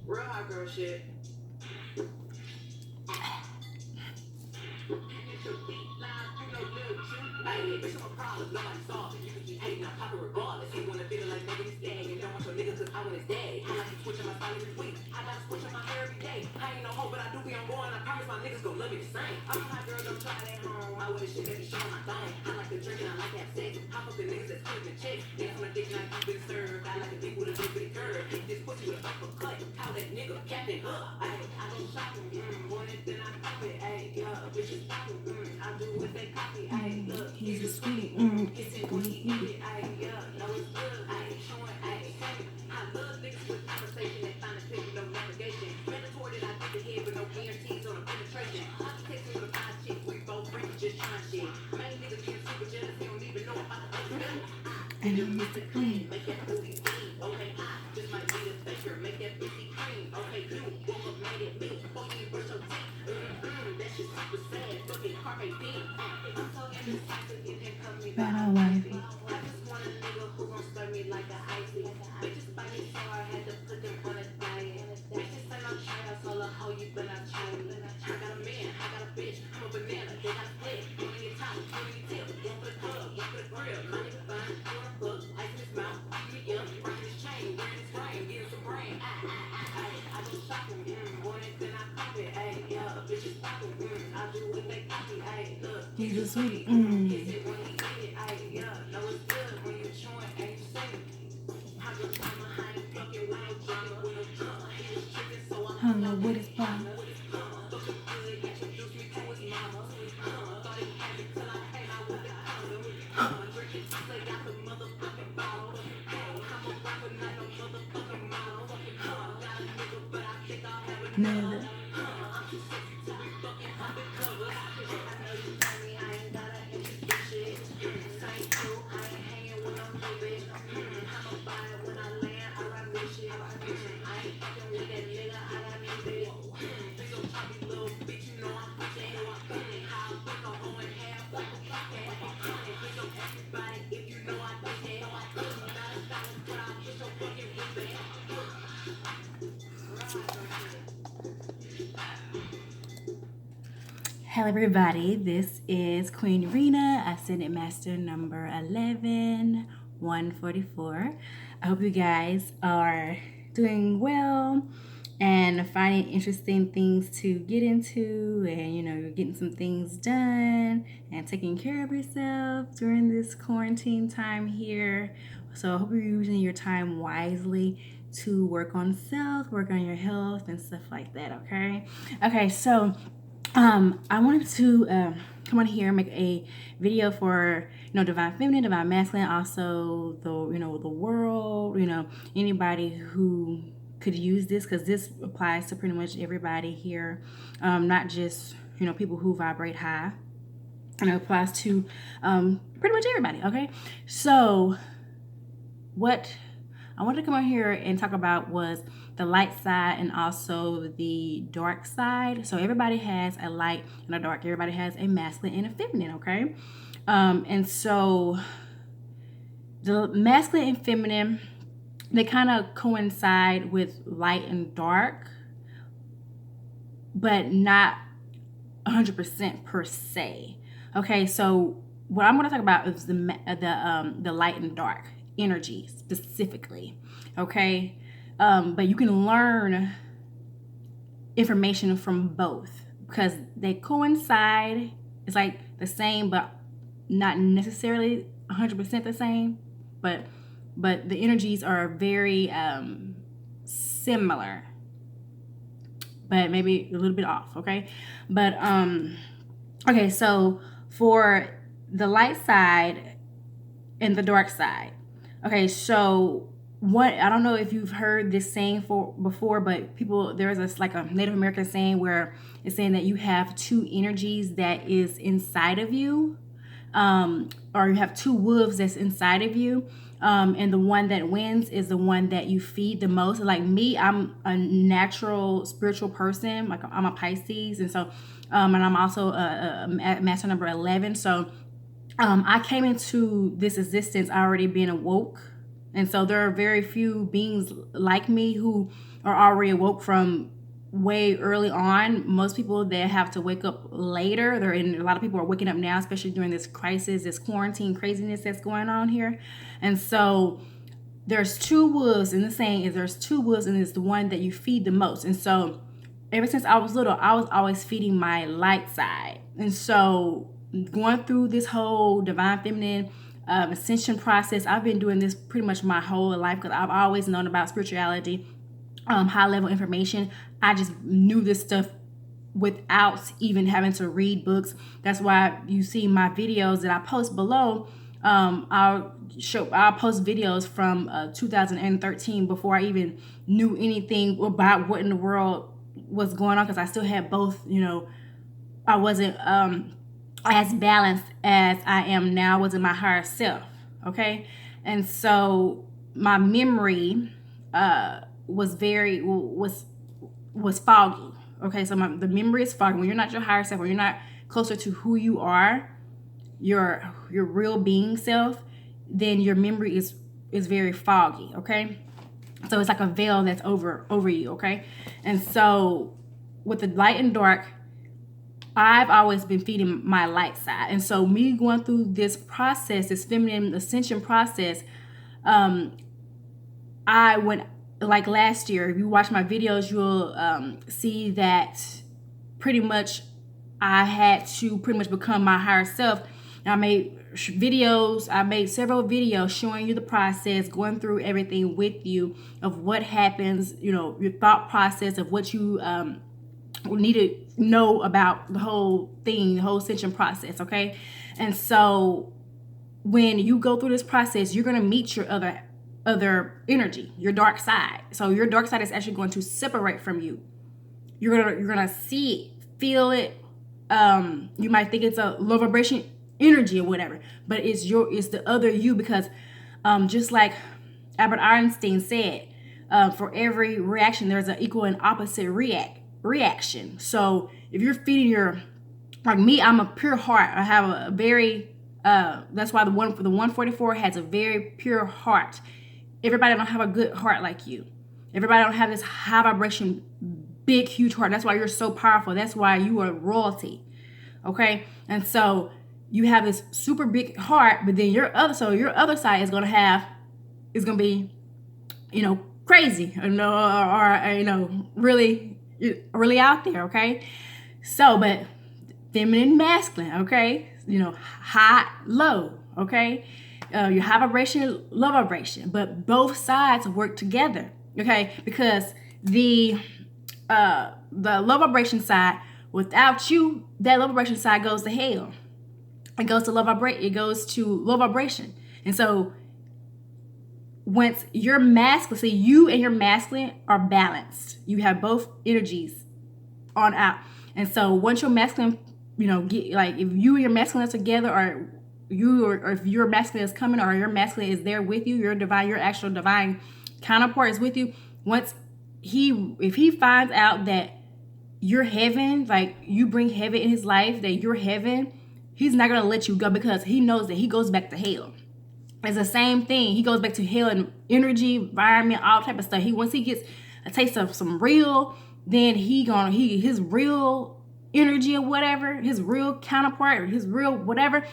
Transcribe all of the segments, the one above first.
Real hot girl shit. Hey, bitch, I'm a problem. Nobody solved it. You can keep hating, I'm popping regardless. You wanna feel like nigga this gang and don't want your nigga cause I want his daddy. I like to switch on my style every week. I gotta switch on my hair every day. I ain't no hoe, but I do be on board and I promise my niggas gon' love me the same. I'm a hot girl, don't try that home. I wear the shit that be showing my thong. I like to drink and I like to have sex. Hop up the niggas that's putting the checks. Dance on my dick and I keep it served. I like a dick with a little bit of curve. Hit this pussy with a uppercut. Call that nigga Captain Hook. I go shopping, want it, then I pop it. Ayy, yeah, bitches popping, I do what they copy. Ayy, look, he's a sweetie, kiss it when he eat it. Ayy, yeah, know it's good. Ayy, showing, ayy, saying. I love niggas with conversation that find a pick with no navigation. Mandatory that I get the head with no guarantees on a penetration. I can take you with a fine chick, we both friends just trying shit. Main niggas get super jealous, they don't even know about the other nigga. And you miss the clean, make that booty clean. Okay, I just might be the faker, make that pussy cream. Okay, you woke up mad at me, before you brush your teeth. That shit super sad, fucking carpe diem. I'm so indecisive, you can come me back. I just want a nigga who gon' serve me like a icy. Bitches bite me so I had to put them on a diet. Bitches say I'm trying to solo hoe you, but I try me. I got a man, I got a bitch, I'm a banana, they got a split. One in your top, one in your tip, one for the club, one for the grill. My nigga fine, I wanna fuck, ice in his mouth, give me up, rockin' his chain, wearing his ring, getting some brain. I go shopping, want it, then I cop it. Ayy, yeah, bitches poppin', I do what they copy. Ayy, look, he's a sweetie, kiss it when he eat it. Ayy, yeah, know it's good when you chewing, ayy, you say it. I go drama, I ain't fucking with no drama, with no drama. He was trippin', so I don't know what it's from. Fucking good, introduced me to his mama. Thought he had me till I came out with the condom. Drinking, say got the motherfucking bottle. I'm a rapper, not no motherfucking model. Got a nigga, but I think I'll have another. I'm too sexy to be fucking undercover. I know you know me, I ain't gotta introduce shit. Same crew, I ain't hanging with no new bitch. I'ma buy it when I land, I rock this shit. I ain't fucking with that nigga, I got new bitch. Please don't try me, little bitch, you know I'm pushing. How I look, I'm going half like a pocket. Please don't everybody if you know I did it. Not a dollar, but I push your fucking rebate. Hello everybody, this is Queen Rena, Ascendant Master number 11144. I hope you guys are doing well and finding interesting things to get into, and you're getting some things done and taking care of yourself during this quarantine time here. So I hope you're using your time wisely to work on self, work on your health and stuff like that, okay? So I wanted to come on here and make a video for divine feminine, divine masculine, also the world, anybody who could use this, because this applies to pretty much everybody here, not just people who vibrate high, and it applies to pretty much everybody. Okay, so what I wanted to come on here and talk about was the light side and also the dark side. So everybody has a light and a dark. Everybody has a masculine and a feminine, okay? And so the masculine and feminine, they kind of coincide with light and dark, but not 100% per se. Okay, so what I'm going to talk about is the light and dark energy specifically, okay? But you can learn information from both because they coincide. It's like the same, but not necessarily 100% the same. But the energies are very similar, but maybe a little bit off, okay? But okay, so for the light side and the dark side, okay, so what, I don't know if you've heard this saying before, but there's this like a Native American saying where it's saying that you have two energies that is inside of you, or you have two wolves that's inside of you, and the one that wins is the one that you feed the most. Like me, I'm a natural spiritual person. Like I'm a Pisces, and so and I'm also a master number 11. So I came into this existence already being awoke, And so there are very few beings like me who are already awoke from way early on. Most people that have to wake up later, a lot of people are waking up now, especially during this crisis, this quarantine craziness that's going on here. And so there's two wolves, and the saying is there's two wolves, and it's the one that you feed the most. And so ever since I was little, I was always feeding my light side. And so going through this whole divine feminine ascension process, I've been doing this pretty much my whole life because I've always known about spirituality, high level information. I just knew this stuff without even having to read books. That's why you see my videos that I post below. I'll post videos from 2013 before I even knew anything about what in the world was going on, because I still had both. I wasn't as balanced as I am now. I wasn't my higher self. Okay, and so my memory was foggy. Okay, so the memory is foggy. When you're not your higher self, when you're not closer to who you are, your real being self, then your memory is very foggy. Okay, so it's like a veil that's over you. Okay, and so with the light and dark, I've always been feeding my light side. And so me going through this process, this feminine ascension process, I went, like last year, if you watch my videos, you'll see that pretty much I had to pretty much become my higher self. And I made several videos showing you the process, going through everything with you of what happens, your thought process of what you need to know about the whole thing, the whole ascension process, okay? And so when you go through this process, you're going to meet your other energy, your dark side. So your dark side is actually going to separate from you. You're gonna see it, feel it. You might think it's a low vibration energy or whatever, but it's the other you, because just like Albert Einstein said, for every reaction there's an equal and opposite reaction. So if you're feeding like me, I'm a pure heart. I have a very that's why the 144 has a very pure heart. Everybody don't have a good heart like you. Everybody don't have this high vibration, big, huge heart. That's why you're so powerful. That's why you are royalty. Okay? And so you have this super big heart, but then your other side is gonna be, crazy, or really, really out there. Okay? So, but feminine, masculine. Okay? High, low. Okay? Your high vibration, low vibration, but both sides work together, okay? Because the low vibration side, without you, that low vibration side goes to hell. It goes to low vibration. And so once you're masculine, see, you and your masculine are balanced. You have both energies on out. And so once your masculine, get, like, if you and your masculine are together, or if your masculine is coming, or your masculine is there with you, your actual divine counterpart is with you. If he finds out that you're heaven, like you bring heaven in his life, that you're heaven, he's not gonna let you go, because he knows that he goes back to hell. It's the same thing. He goes back to hell in energy, environment, all type of stuff. Once he gets a taste of some real, then his real energy or whatever, his real counterpart, or his real whatever.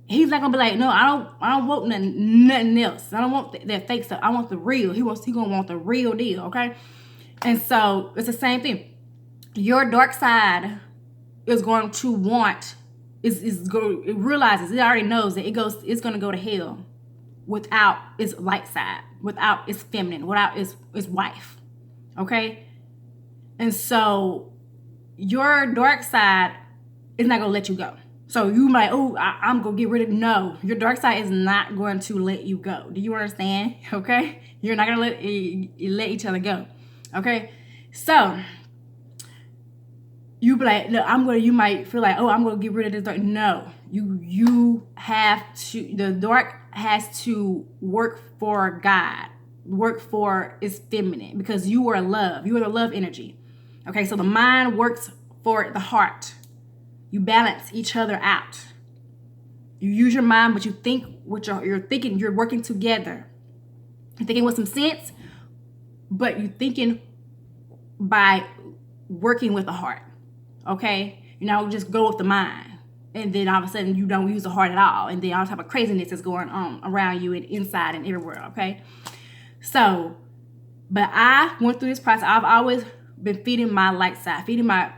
He's not gonna be like, no, I don't want nothing else. I don't want that fake stuff. I want the real. He gonna want the real deal, okay? And so it's the same thing. Your dark side is going to want, it realizes, it already knows that it's gonna go to hell without its light side, without its feminine, without its wife, okay? And so your dark side is not gonna let you go. So you might, I'm going to get rid of it. No, your dark side is not going to let you go. Do you understand? Okay? You're not going to let each other go. Okay? So you be like, you might feel like, I'm going to get rid of this dark. No, you have to, the dark has to work for God, work for its feminine, because you are love. You are the love energy. Okay? So the mind works for the heart. You balance each other out. You use your mind, but you think what you're thinking. You're working together. thinking with some sense, but you're thinking by working with the heart. Okay? You know, just go with the mind. And then all of a sudden you don't use the heart at all. And then all type of craziness is going on around you and inside and everywhere. Okay? So, but I went through this process. I've always been feeding my light side, feeding my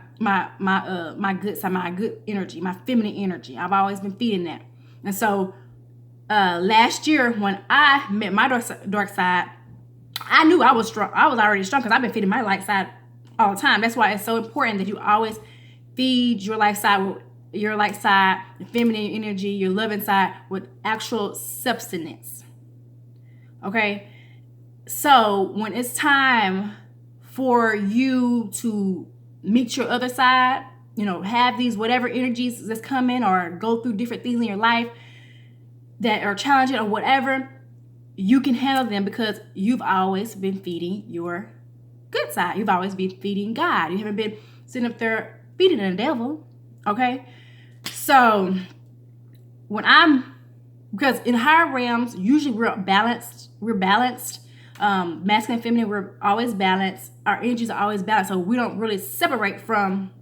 good side, my good energy, my feminine energy. I've always been feeding that. And so last year when I met my dark side, I knew I was strong. I was already strong because I've been feeding my light side all the time. That's why it's so important that you always feed your light side, your feminine energy, your loving side with actual substance. Okay? So when it's time for you to meet your other side, you know, have these whatever energies that's coming or go through different things in your life that are challenging or whatever, you can handle them because you've always been feeding your good side. You've always been feeding God. You haven't been sitting up there feeding the devil. Okay? So because in higher realms, usually we're balanced. Masculine and feminine, we're always balanced. Our energies are always balanced. So we don't really separate from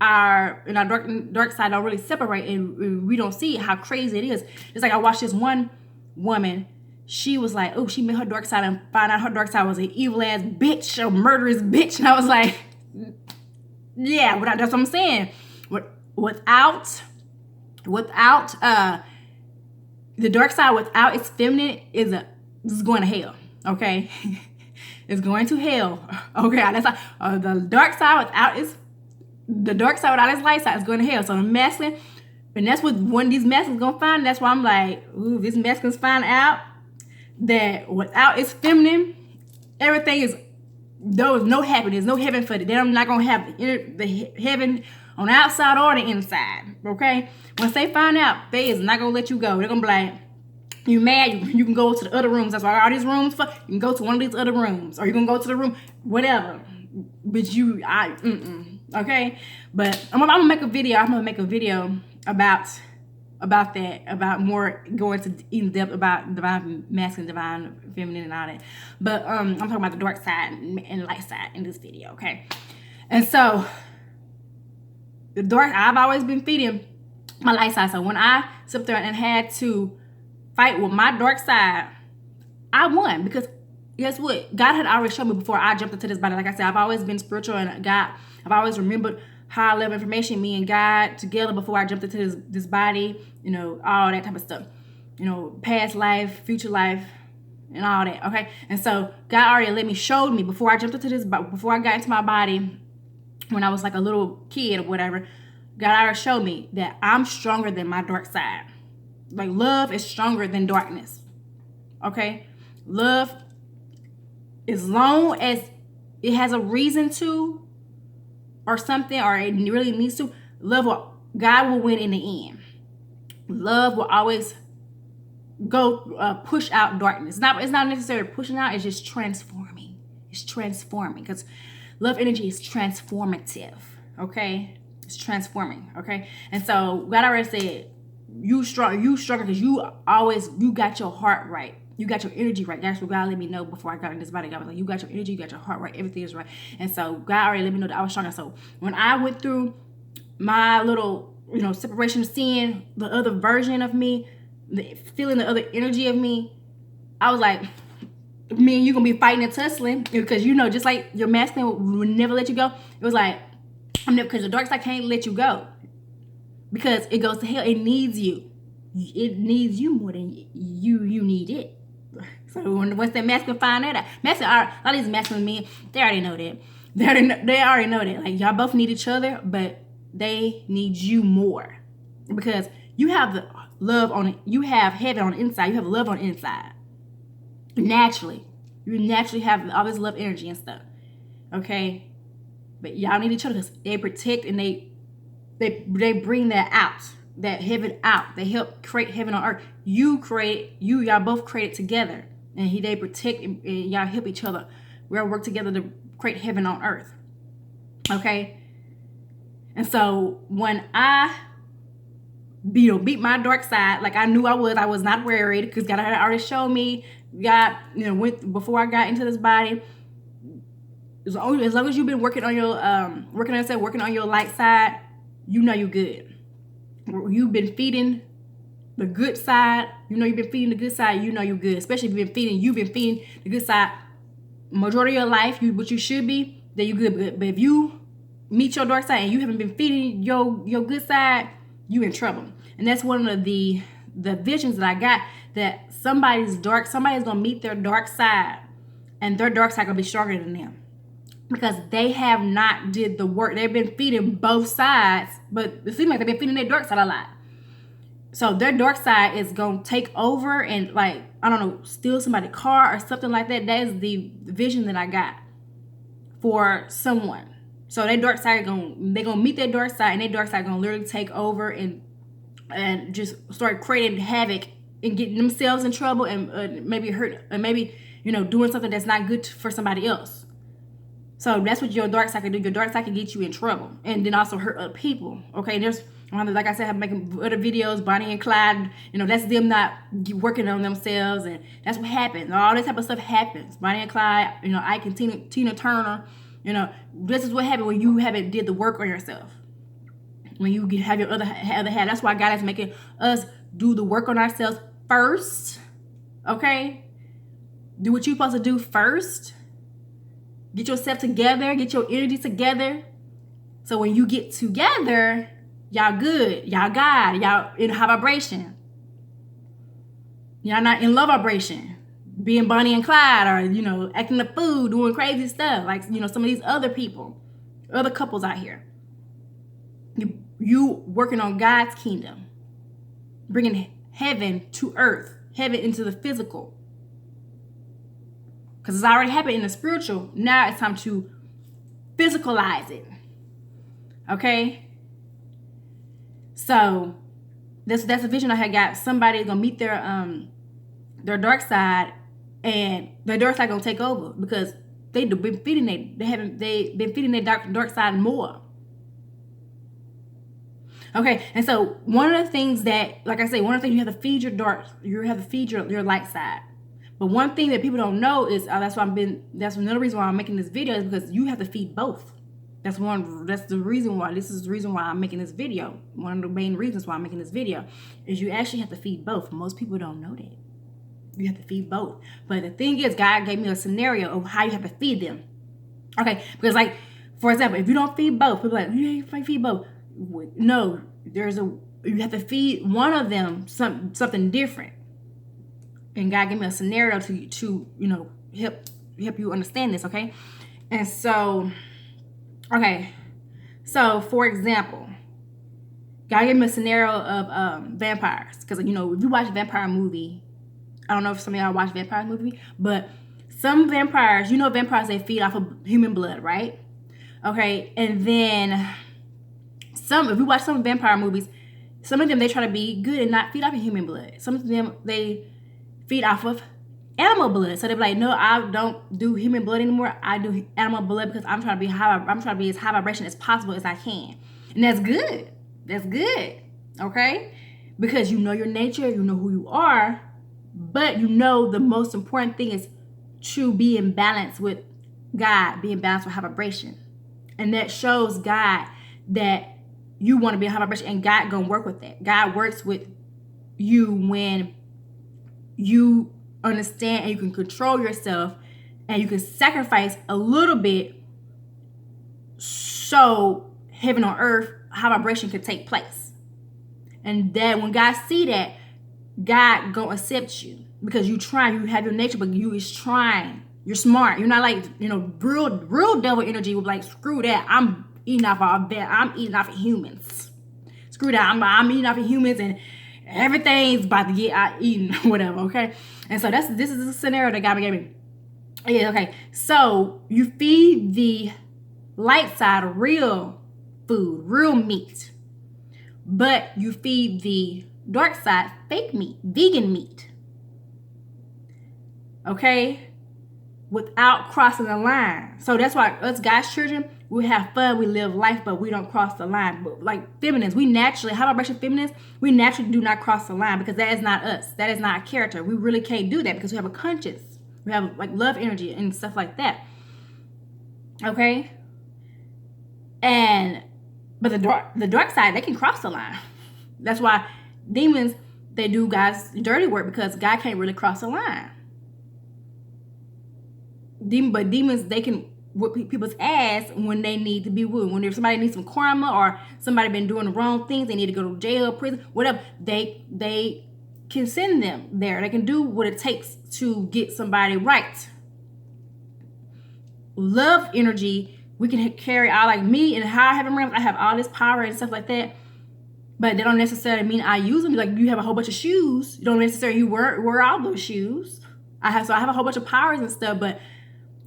our dark side, don't really separate, and we don't see how crazy it is. It's like I watched this one woman. She was like, oh, she met her dark side and found out her dark side was an evil ass bitch, a murderous bitch. And I was like, yeah, that's what I'm saying. Without the dark side, without its feminine, is going to hell. Okay, it's going to hell. Okay, that's the dark side without its light side is going to hell. So the masculine, and that's what one of these masculines gonna find. That's why I'm like, ooh, this masculine's find out that without its feminine, everything is no happiness, no heaven for it. They're not gonna have the heaven on the outside or the inside. Okay, once they find out, they is not gonna let you go. They're gonna be like, you mad? You can go to the other rooms. That's why all these rooms for. You can go to one of these other rooms, or you can go to the room, whatever. But okay. But I'm gonna make a video. I'm gonna make a video about that, about more going to in depth about divine masculine, divine feminine, and all that. But I'm talking about the dark side and light side in this video. Okay. And so the dark, I've always been feeding my light side. So when I sit there and had to fight with my dark side, I won because guess what? God had already shown me before I jumped into this body. Like I said, I've always been spiritual, and I've always remembered high level information, me and God together before I jumped into this body, you know, all that type of stuff, you know, past life, future life, and all that. Okay. And so God already showed me before I jumped into this, before I got into my body, when I was like a little kid or whatever, God already showed me that I'm stronger than my dark side. Like love is stronger than darkness. Okay. Love, as long as it has a reason to or something, or it really needs to, God will win in the end. Love will always go push out darkness. It's not necessarily pushing out, it's just transforming. It's transforming because love energy is transformative. Okay? It's transforming. Okay? And so God already said, you stronger because you got your heart right. You got your energy right. That's what God let me know before I got in this body. God was like, you got your energy, you got your heart right. Everything is right. And so God already let me know that I was stronger. So when I went through my little, separation, seeing the other version of me, feeling the other energy of me, I was like, me and you gonna be fighting and tussling because, just like your masculine would never let you go. It was like, because the dark side can't let you go because it goes to hell. It needs you. It needs you more than you need it. So once that masculine find that out, a lot of these masculine men, they already know that. They already know that. Like, y'all both need each other, but they need you more because you have the love on it. You have heaven on the inside. You have love on the inside. Naturally, you naturally have all this love energy and stuff. Okay, but y'all need each other because they protect and they bring that out. That heaven out. They help create heaven on earth. Y'all both create it together. And they protect and y'all help each other. We all work together to create heaven on earth. Okay? And so when I beat my dark side like I knew I was. I was not worried because God had already showed me. God, went before I got into this body. As long as you've been working on your working on your light side, you're good. You've been feeding the good side. You've been feeding the good side. You're good. Especially if you've been feeding the good side majority of your life. What you should be, then you're good. But if you meet your dark side and you haven't been feeding your good side, you in trouble. And that's one of the visions that I got, that somebody's gonna meet their dark side, and their dark side gonna be stronger than them because they have not did the work. They've been feeding both sides, but it seems like they've been feeding their dark side a lot. So their dark side is gonna take over and, like, I don't know, steal somebody's car or something like that. That is the vision that I got for someone. So their dark side they're gonna meet their dark side, and their dark side gonna literally take over and just start creating havoc and getting themselves in trouble and maybe hurt, and maybe doing something that's not good for somebody else. So that's what your dark side can do. Your dark side can get you in trouble and then also hurt other people. Okay, and there's, like I said, I'm making other videos, Bonnie and Clyde. That's them not working on themselves, and that's what happens. All this type of stuff happens. Bonnie and Clyde, Ike and Tina Turner. This is what happened when you haven't did the work on yourself. When you have your other half. That's why God is making us do the work on ourselves first. Okay? Do what you're supposed to do first. Get yourself together. Get your energy together. So when you get together, y'all good. Y'all God. Y'all in high vibration. Y'all not in low vibration. Being Bonnie and Clyde, or, acting the fool, doing crazy stuff. Like, some of these other people, other couples out here. You working on God's kingdom. Bringing heaven to earth. Heaven into the physical. Because it's already happened in the spiritual. Now it's time to physicalize it. Okay? So, that's a vision I had got. Somebody's going to meet their dark side, and their dark side gonna take over because they've been feeding their dark side more. Okay, and so one of the things that, like I say, you have to feed your light side. But one thing that people don't know is that's another reason why I'm making this video, is because you have to feed both. This is the reason why I'm making this video. One of the main reasons why I'm making this video is you actually have to feed both. Most people don't know that. You have to feed both. But the thing is, God gave me a scenario of how you have to feed them. Okay, because, like, for example, if you don't feed both, people are like, you can't feed both. No, you have to feed one of them something different. And God gave me a scenario to help you understand this, okay? And so, okay, so for example, God gave me a scenario of vampires, because if you watch a vampire movie, I don't know if some of y'all watch vampire movie, but some vampires, vampires, they feed off of human blood, right? Okay, and then if you watch some vampire movies, some of them, they try to be good and not feed off of human blood. Some of them, they feed off of animal blood. So they're like, no, I don't do human blood anymore. I do animal blood because I'm trying to be as high vibration as possible as I can. And that's good. That's good. Okay? Because you know your nature, you know who you are, but the most important thing is to be in balance with God, be in balance with high vibration. And that shows God that you want to be in high vibration, and God gonna work with that. God works with you when you understand and you can control yourself, and you can sacrifice a little bit so heaven on earth, high vibration can take place. And that when God see that, God gonna accept you, because you have your nature, but you is trying. You're smart. You're not like, real devil energy would be like, screw that. I'm eating off of humans. Screw that. I'm eating off of humans, and everything's about to get eaten, whatever, okay? And so this is a scenario that God gave me. Yeah, okay. So you feed the light side real food, real meat, but you feed the dark side fake meat, vegan meat. Okay? without crossing the line. So that's why us God's children, we have fun, we live life, but we don't cross the line. But like feminists, we naturally, high vibration feminists, we naturally do not cross the line because that is not us. That is not our character. We really can't do that because we have a conscience. We have like love energy and stuff like that. Okay? But the dark side, they can cross the line. That's why demons, they do God's dirty work because God can't really cross the line. But demons, they can whip people's ass when they need to be whipped. When somebody needs some karma or somebody been doing the wrong things, they need to go to jail, prison, whatever. They can send them there. They can do what it takes to get somebody right. Love energy, we can carry out, like me in higher heaven realms, I have all this power and stuff like that. But they don't necessarily mean I use them. Like you have a whole bunch of shoes. You don't necessarily wear all those shoes. I have a whole bunch of powers and stuff, but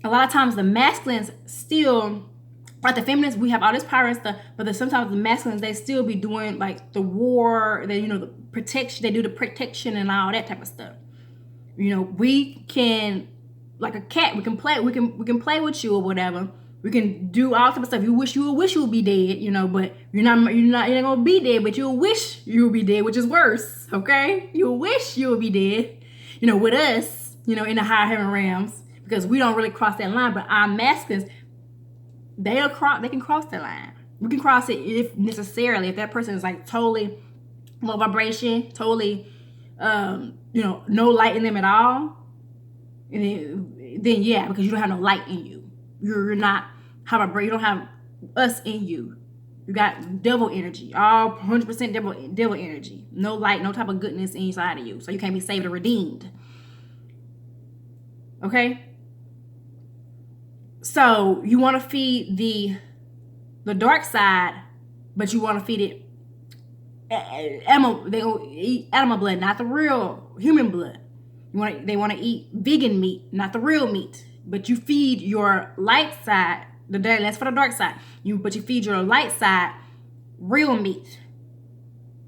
a lot of times the masculines still, like the feminists, we have all this power and stuff, but sometimes the masculines, they still be doing like the war, the protection, they do the protection and all that type of stuff. We can, like a cat, we can play with you or whatever. We can do all type of stuff. You wish you would be dead, but you're not gonna be dead, but you'll wish you would be dead, which is worse. Okay? You'll wish you would be dead, with us, in the higher heaven realms. Because we don't really cross that line, but our masculines, they can cross that line. We can cross it if that person is like totally low vibration, totally, no light in them at all. And then yeah, because you don't have no light in you. You're not you don't have us in you. You got devil energy, all 100% devil energy. No light, no type of goodness inside of you. So you can't be saved or redeemed. Okay? So you want to feed the dark side, but you want to feed it animal. They gonna eat animal blood, not the real human blood. They want to eat vegan meat, not the real meat. But you feed your light side. That's for the dark side. But you feed your light side real meat,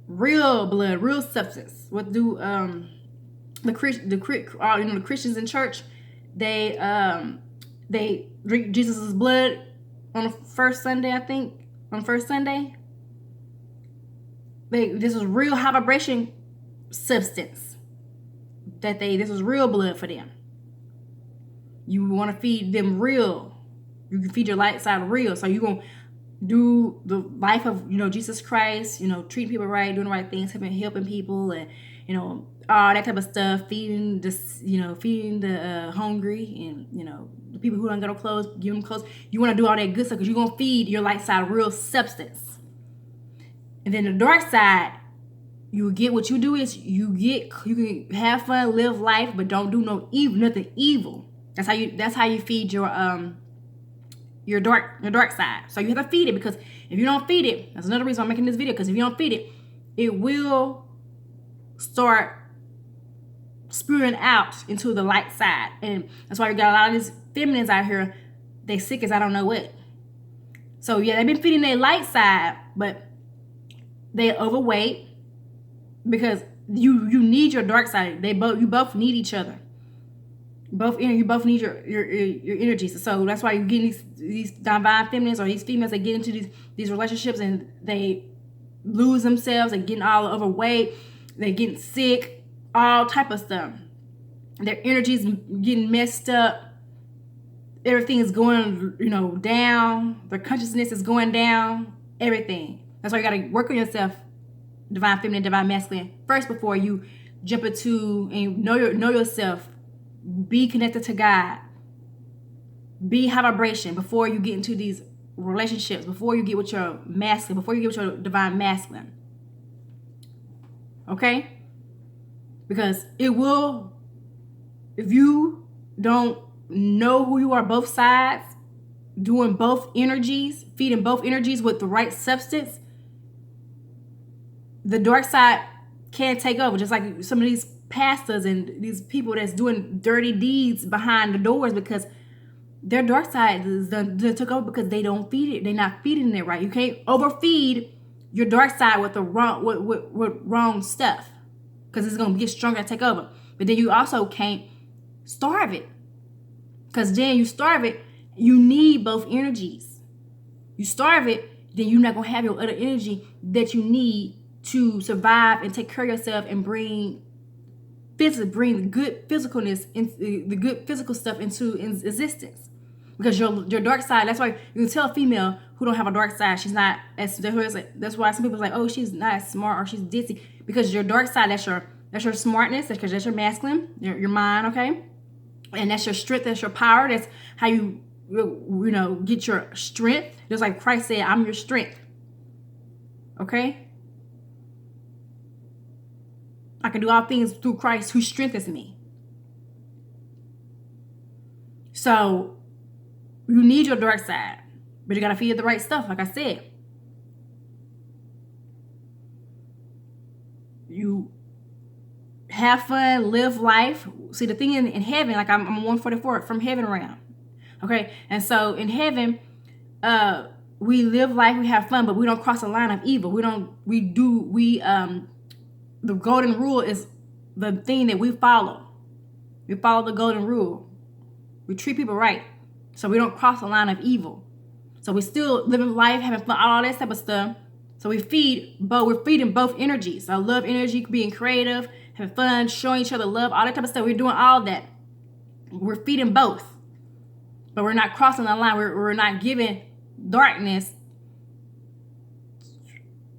real blood, real substance. What do the Christians in church? They drink Jesus' blood on the first Sunday, I think. On the first Sunday. This is real high vibration substance. This is real blood for them. You want to feed them real. You can feed your light side real. So you're going to do the life of, Jesus Christ, treating people right, doing the right things, helping people, and, all that type of stuff, feeding the hungry, and, the people who don't got no clothes, give them clothes. You want to do all that good stuff because you're going to feed your light side real substance. And then the dark side, you get what you do is you can have fun, live life, but don't do nothing evil. That's how you feed your dark side. So you have to feed it, because if you don't feed it, that's another reason I'm making this video, because if you don't feed it, it will start spewing out into the light side. And that's why we got a lot of these feminines out here, they sick as I don't know what. So yeah, they've been feeding their light side, but they overweight because you need your dark side. You both need each other. You both need your energies. So that's why you get these divine feminines or these females that get into these relationships and they lose themselves and getting all overweight. They're getting sick, all type of stuff. Their energy's getting messed up. Everything is going, down. Their consciousness is going down. Everything. That's why you got to work on yourself, divine feminine, divine masculine, first before you jump into and know yourself. Be connected to God. Be high vibration before you get into these relationships, before you get with your masculine, before you get with your divine masculine. Okay? Because it will, if you don't know who you are, both sides, doing both energies, feeding both energies with the right substance, the dark side can take over. Just like some of these pastors and these people that's doing dirty deeds behind the doors, because their dark side took over because they don't feed it. They're not feeding it right. You can't overfeed your dark side with the wrong stuff, because it's gonna get stronger and take over. But then you also can't starve it. Because then you starve it, you need both energies. You starve it, then you're not going to have your other energy that you need to survive and take care of yourself and bring the good physicalness, the good physical stuff into existence. Because your dark side, that's why you can tell a female who don't have a dark side, she's not as, that's why some people are like, oh, she's not as smart or she's ditzy. Because your dark side, that's your smartness, that's your masculine, your mind, okay? And that's your strength, that's your power, that's how you get your strength. Just like Christ said, I'm your strength. Okay? I can do all things through Christ who strengthens me. So you need your dark side, but you gotta feed the right stuff, like I said. You have fun, live life. See, the thing in heaven, like I'm 144 from heaven realm. Okay, and so in heaven, we live life, we have fun, but we don't cross the line of evil. The golden rule is the thing that we follow. We follow the golden rule. We treat people right, so we don't cross the line of evil. So we're still living life, having fun, all that type of stuff. So we're feeding both energies. Our love energy, being creative, having fun, showing each other love, all that type of stuff. We're doing all that. We're feeding both. But we're not crossing the line. We're not giving darkness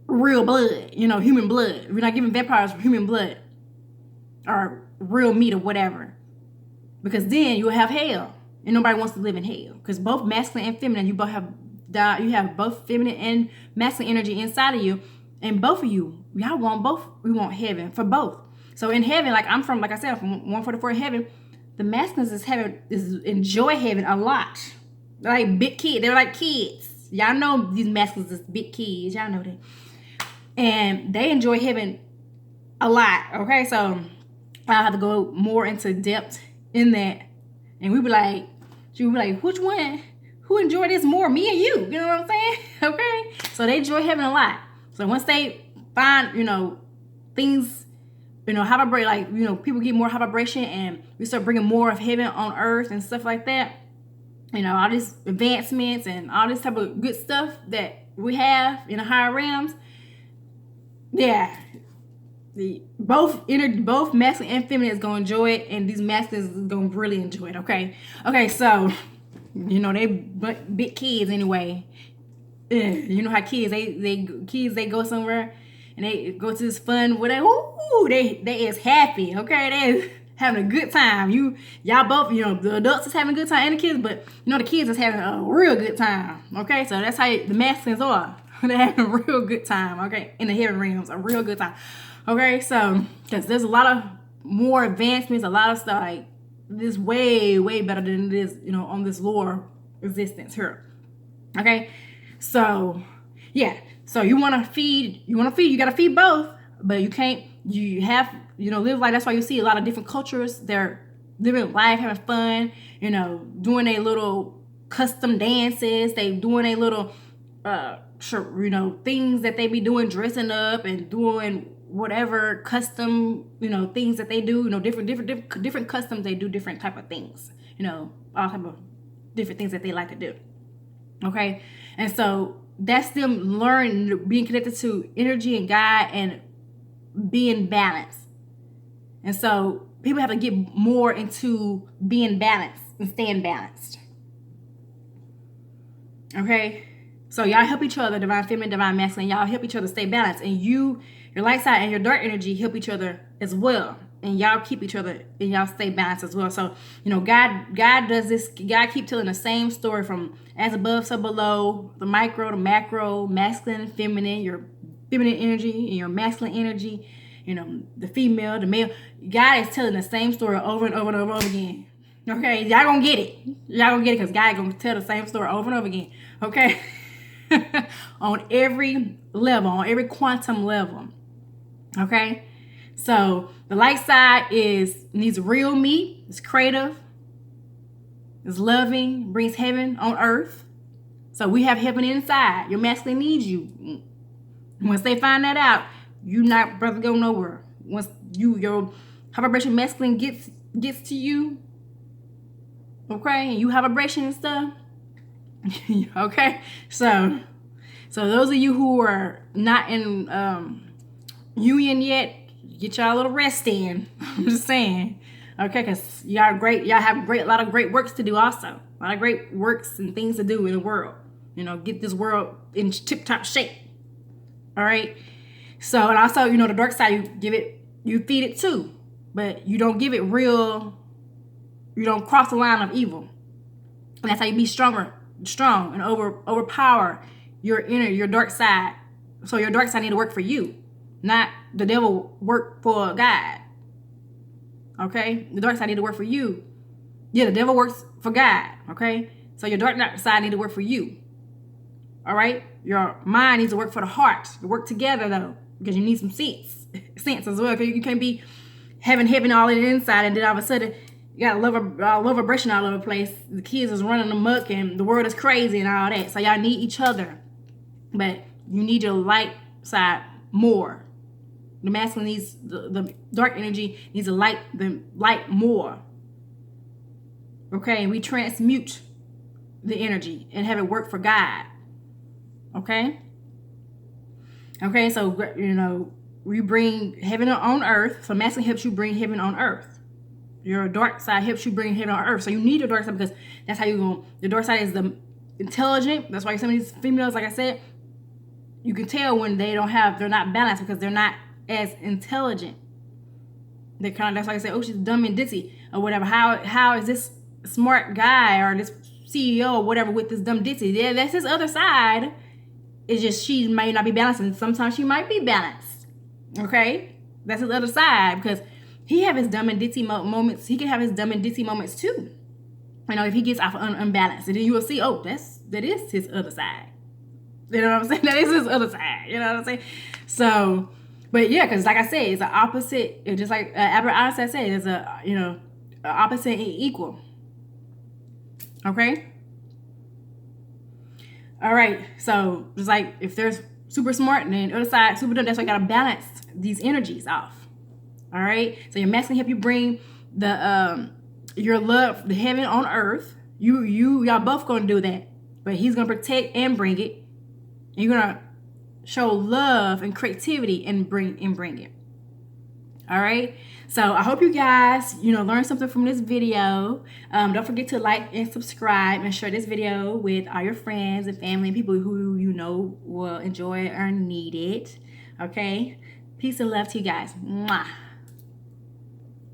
real blood, human blood. We're not giving vampires human blood or real meat or whatever. Because then you'll have hell. And nobody wants to live in hell. Because both masculine and feminine, you have both feminine and masculine energy inside of you. And both of you, y'all want both. We want heaven for both. So in heaven, like I said, I'm from 144 heaven, the masculines enjoy heaven a lot. They're like big kids. They're like kids. Y'all know these masculines is big kids. Y'all know that. And they enjoy heaven a lot. Okay, so I have to go more into depth in that. And she would be like, which one? Who enjoy this more? Me and you. You know what I'm saying? Okay. So they enjoy heaven a lot. So once they find, things, high vibrate, like, people get more high vibration and we start bringing more of heaven on earth and stuff like that. All these advancements and all this type of good stuff that we have in the higher realms. Yeah. Both masculine and feminine is gonna enjoy it, and these masculines is gonna really enjoy it. Okay, so they big kids anyway. You know how kids they go somewhere and they go to this fun where they is happy. Okay, they having a good time. Y'all both the adults is having a good time and the kids, but the kids is having a real good time. Okay, so that's how the masculines are. They're having a real good time. Okay, in the heaven realms, a real good time. Okay, so because there's a lot of more advancements, a lot of stuff like this way better than it is, on this lower existence here. Okay, so yeah, so you want to feed, you got to feed both, but you can't. You have live life. That's why you see a lot of different cultures. They're living life, having fun. Doing their little custom dances. They doing their little things that they be doing, dressing up and doing whatever custom, things that they do, different customs, they do different type of things, all type of different things that they like to do. Okay. And so that's them learning, being connected to energy and God and being balanced. And so people have to get more into being balanced and staying balanced. Okay. So y'all help each other, divine feminine, divine masculine, y'all help each other stay balanced. And your light side and your dark energy help each other as well. And y'all keep each other and y'all stay balanced as well. So, God does this. God keep telling the same story from as above, so below, the micro, the macro, masculine and feminine, your feminine energy and your masculine energy, the female, the male. God is telling the same story over and over and over again. Okay, y'all gonna get it. Because God gonna tell the same story over and over again. Okay. On every level, on every quantum level. Okay, so the light side needs real meat. It's creative. It's loving. Brings heaven on earth. So we have heaven inside. Your masculine needs you. Once they find that out, you not brother go nowhere. Once your high vibration masculine gets to you, Okay, and you have vibration and stuff. Okay, so those of you who are not in union yet, get y'all a little rest in. I'm just saying, okay, because y'all have a lot of great works to do also. A lot of great works and things to do in the world. You know, get this world in tip-top shape. All right. So, and also, you know, the dark side, you feed it too, but you don't give it real. You don't cross the line of evil, and that's how you be strong and overpower your dark side. So your dark side need to work for you, not the devil work for God. Okay, the dark side need to work for you. Yeah, the devil works for God. Okay, so your dark side need to work for you. All right, your mind needs to work for the heart. To work together though, because you need some sense as well. Because you can't be having all in the inside, and then all of a sudden you got low vibration all over the place. The kids is running amok, and the world is crazy and all that. So y'all need each other, but you need your light side more. The masculine needs the dark energy needs the light more. Okay, we transmute the energy and have it work for God. Okay, so you know we bring heaven on earth. So masculine helps you bring heaven on earth. Your dark side helps you bring heaven on earth. So you need your dark side because that's how you go. The dark side is the intelligent. That's why some of these females, like I said, you can tell when they're not balanced because they're not as intelligent. They're kind of, that's why I say, oh, she's dumb and ditzy or whatever. How is this smart guy or this CEO or whatever with this dumb ditzy? Yeah, that's his other side. It's just she may not be balanced, and sometimes she might be balanced. Okay, that's his other side because he have his dumb and ditzy moments. He can have his dumb and ditzy moments too. You know, if he gets off unbalanced, and then you will see, oh, that is his other side. You know what I'm saying? That is his other side. You know what I'm saying? So, but yeah, because like I said, it's an opposite. It's just like Albert Einstein said, it's a opposite and equal. Okay. All right. So just like if there's super smart and then the other side super dumb, that's why you gotta balance these energies off. All right. So your masculine help you bring the your love, the heaven on earth. Y'all both gonna do that, but he's gonna protect and bring it. And you're gonna show love and creativity and bring it. All right. So I hope you guys, learn something from this video. Don't forget to like and subscribe and share this video with all your friends and family and people who you know will enjoy or need it. Okay. Peace and love to you guys. Mwah.